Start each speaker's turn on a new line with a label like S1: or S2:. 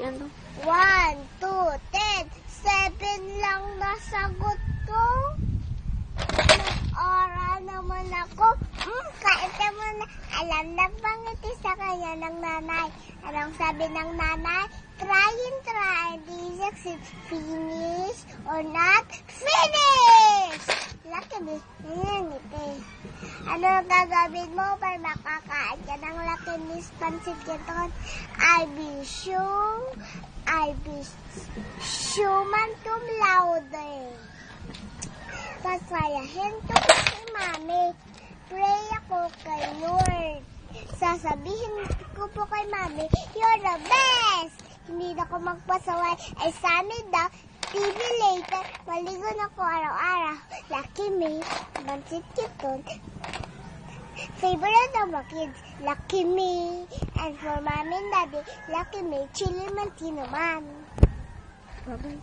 S1: Ano?
S2: 1, 2, 10. 7 lang nasagot ko. Nag-oral naman ako. Kahit naman na alam na pangiti sa kanya ng nanay. Anong sabi ng nanay? Try and try. This is finish or not finish. Lucky me. Ano gagawin mo para makakain ka ng Lucky Miss Pansit Canton? I be man cum laude. Pasayahin ko si Mami. Pray ako kay Lord. Sasabihin ko po kay Mami, you're the best. Hindi na ako magpasaway. Ay sana daw, TV later. Maligo na ko araw-araw. Lucky me, Pansit Canton. Favorite of my kids, Lucky me. And for Mommy and Daddy, Lucky me, Chili Mantino Man.
S1: Bye-bye.